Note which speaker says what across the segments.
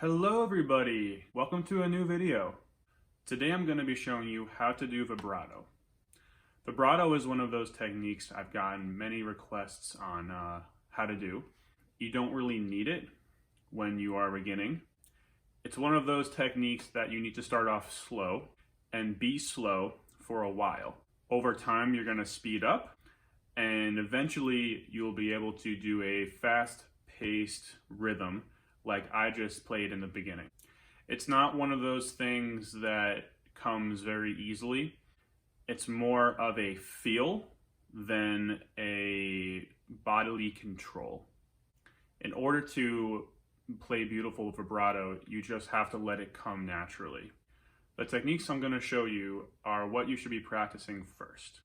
Speaker 1: Hello everybody! Welcome to a new video. Today I'm going to be showing you how to do vibrato. Vibrato is one of those techniques I've gotten many requests on how to do. You don't really need it when you are beginning. It's one of those techniques that you need to start off slow and be slow for a while. Over time you're going to speed up and eventually you'll be able to do a fast-paced rhythm like I just played in the beginning. It's not one of those things that comes very easily. It's more of a feel than a bodily control. In order to play beautiful vibrato, you just have to let it come naturally. The techniques I'm going to show you are what you should be practicing first.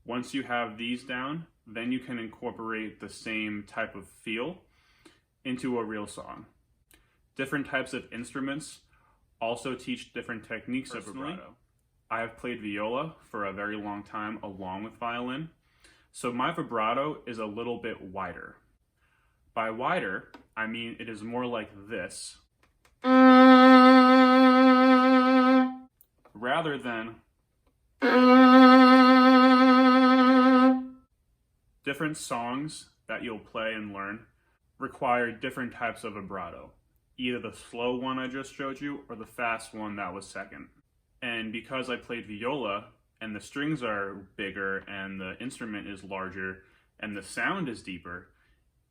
Speaker 1: Once you have these down, then you can incorporate the same type of feel into a real song. Different types of instruments also teach different techniques of vibrato. I have played viola for a very long time along with violin, so my vibrato is a little bit wider. By wider, I mean it is more like this, rather than different songs that you'll play and learn require different types of vibrato. Either the slow one I just showed you or the fast one that was second. And because I played viola and the strings are bigger and the instrument is larger and the sound is deeper,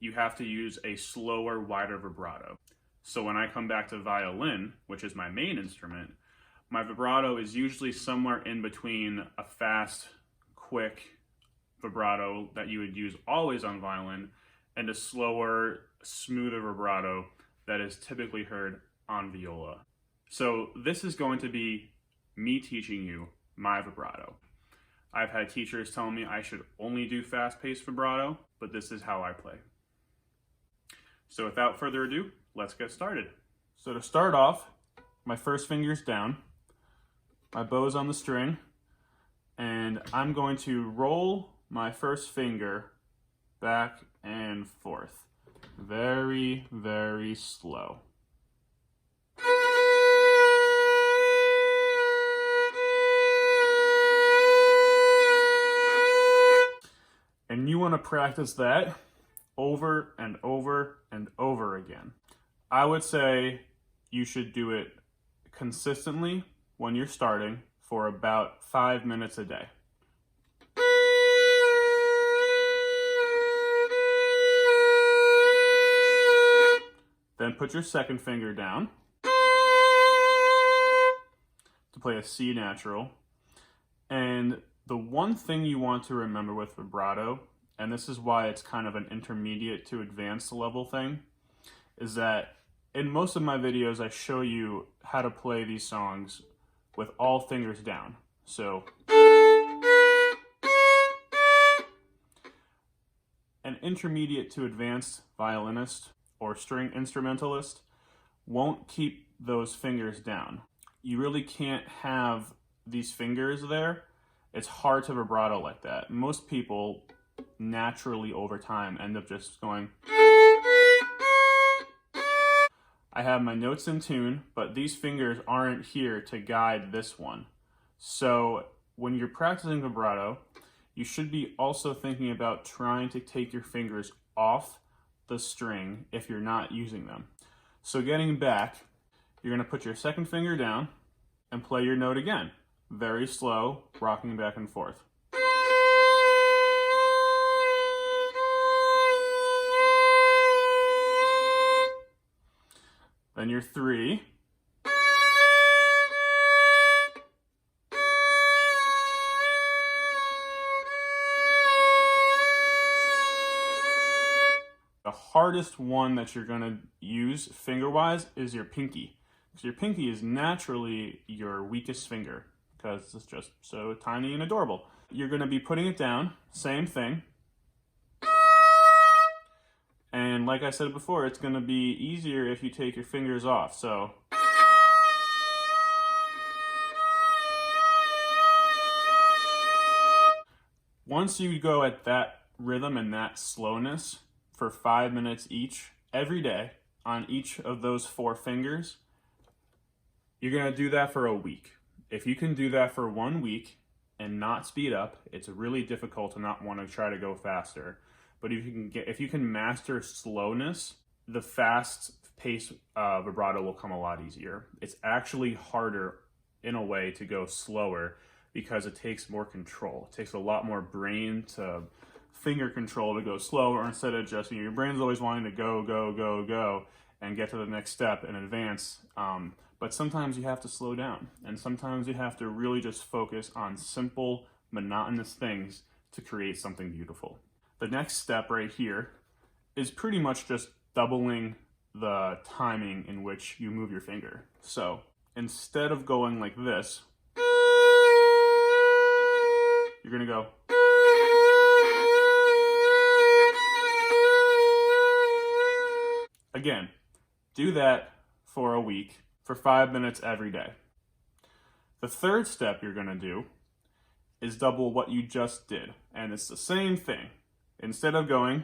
Speaker 1: you have to use a slower, wider vibrato. So when I come back to violin, which is my main instrument, my vibrato is usually somewhere in between a fast, quick vibrato that you would use always on violin and a slower, smoother vibrato that is typically heard on viola. So this is going to be me teaching you my vibrato. I've had teachers tell me I should only do fast-paced vibrato, but this is how I play. So without further ado, let's get started. So to start off, my first finger's down, my bow's on the string, and I'm going to roll my first finger back and forth. Very, very slow. And you want to practice that over and over and over again. I would say you should do it consistently when you're starting for about 5 minutes a day. Then put your second finger down to play a C natural. And the one thing you want to remember with vibrato, and this is why it's kind of an intermediate to advanced level thing, is that in most of my videos I show you how to play these songs with all fingers down. So an intermediate to advanced violinist or string instrumentalist won't keep those fingers down. You really can't have these fingers there. It's hard to vibrato like that. Most people naturally over time end up just going. I have my notes in tune, but these fingers aren't here to guide this one. So when you're practicing vibrato, you should be also thinking about trying to take your fingers off the string if you're not using them. So getting back, you're going to put your second finger down and play your note again. Very slow, rocking back and forth. Then your 3. The hardest one that you're going to use finger-wise is your pinky. Because your pinky is naturally your weakest finger because it's just so tiny and adorable. You're going to be putting it down, same thing. And like I said before, it's going to be easier if you take your fingers off. So once you go at that rhythm and that slowness for 5 minutes each, every day, on each of those 4 fingers, you're going to do that for a week. If you can do that for 1 week and not speed up, it's really difficult to not want to try to go faster. But if you can master slowness, the fast pace vibrato will come a lot easier. It's actually harder in a way to go slower because it takes more control. It takes a lot more brain to finger control to go slower instead of just, your brain's always wanting to go, go, go, go and get to the next step and advance. But sometimes you have to slow down, and sometimes you have to really just focus on simple, monotonous things to create something beautiful. The next step right here is pretty much just doubling the timing in which you move your finger. So instead of going like this, you're gonna go. Again, do that for a week, for 5 minutes every day. The third step you're gonna do is double what you just did. And it's the same thing. Instead of going,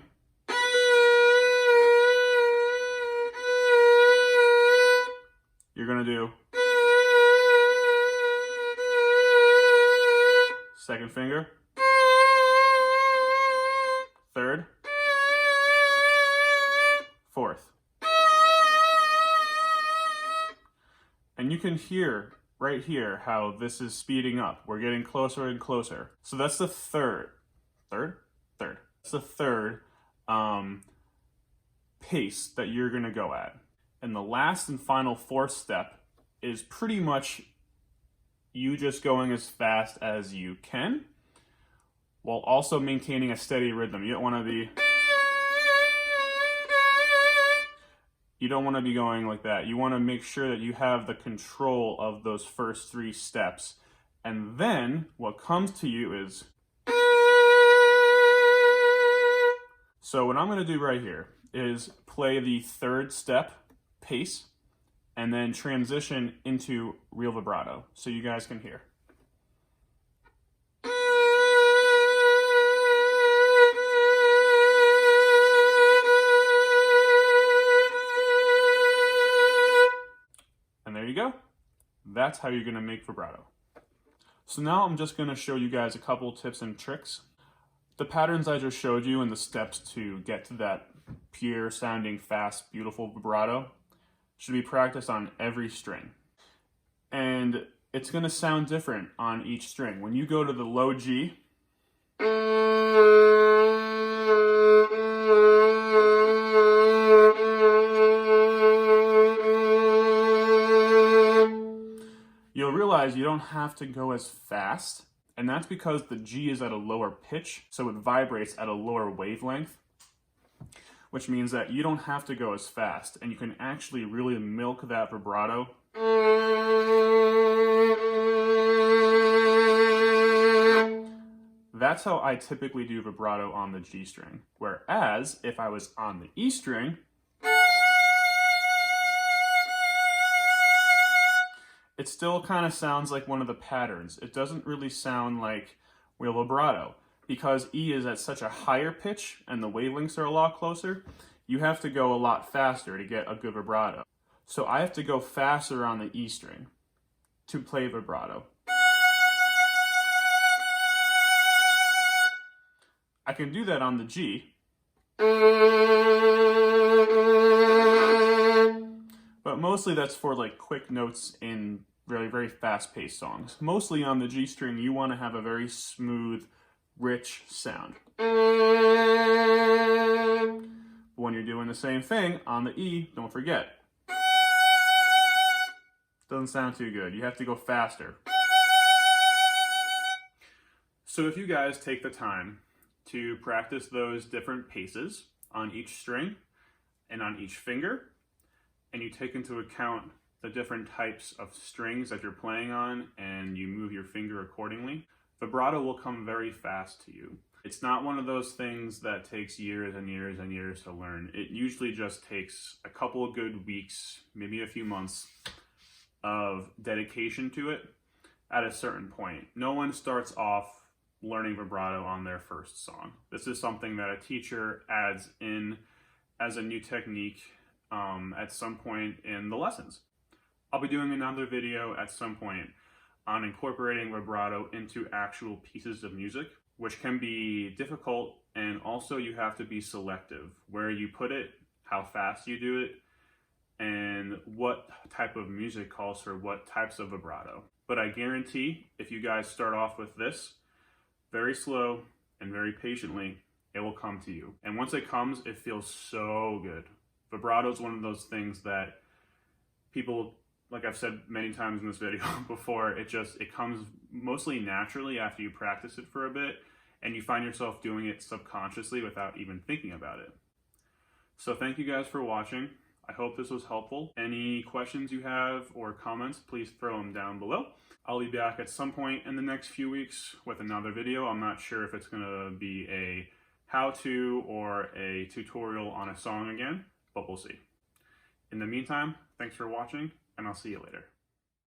Speaker 1: you're gonna do second finger, third, fourth. And you can hear right here how this is speeding up. We're getting closer and closer. So that's the third. That's the third pace that you're gonna go at. And the last and final fourth step is pretty much you just going as fast as you can while also maintaining a steady rhythm. You don't want to be going like that. You want to make sure that you have the control of those first 3 steps. And then what comes to you is, so what I'm going to do right here is play the third step pace and then transition into real vibrato so you guys can hear. And there you go. That's how you're going to make vibrato. So now I'm just going to show you guys a couple tips and tricks. The patterns I just showed you and the steps to get to that pure sounding, fast, beautiful vibrato should be practiced on every string. And it's going to sound different on each string. When you go to the low G, you'll realize you don't have to go as fast, and that's because the G is at a lower pitch, so it vibrates at a lower wavelength, which means that you don't have to go as fast, and you can actually really milk that vibrato. That's how I typically do vibrato on the G string, whereas if I was on the E string, it still kind of sounds like one of the patterns. It doesn't really sound like real vibrato because E is at such a higher pitch and the wavelengths are a lot closer. You have to go a lot faster to get a good vibrato. So I have to go faster on the E string to play vibrato. I can do that on the G, but mostly that's for like quick notes in very, very fast-paced songs. Mostly on the G string, you want to have a very smooth, rich sound. When you're doing the same thing on the E, don't forget. Doesn't sound too good. You have to go faster. So if you guys take the time to practice those different paces on each string and on each finger, and you take into account the different types of strings that you're playing on and you move your finger accordingly, vibrato will come very fast to you. It's not one of those things that takes years and years and years to learn. It usually just takes a couple of good weeks, maybe a few months of dedication to it at a certain point. No one starts off learning vibrato on their first song. This is something that a teacher adds in as a new technique at some point in the lessons. I'll be doing another video at some point on incorporating vibrato into actual pieces of music, which can be difficult, and also you have to be selective where you put it, how fast you do it, and what type of music calls for what types of vibrato. But I guarantee if you guys start off with this very slow and very patiently, it will come to you. And once it comes, it feels so good. Vibrato is one of those things that people, like I've said many times in this video before, it comes mostly naturally after you practice it for a bit, and you find yourself doing it subconsciously without even thinking about it. So thank you guys for watching. I hope this was helpful. Any questions you have or comments, please throw them down below. I'll be back at some point in the next few weeks with another video. I'm not sure if it's gonna be a how-to or a tutorial on a song again, but we'll see. In the meantime, thanks for watching, and I'll see you later.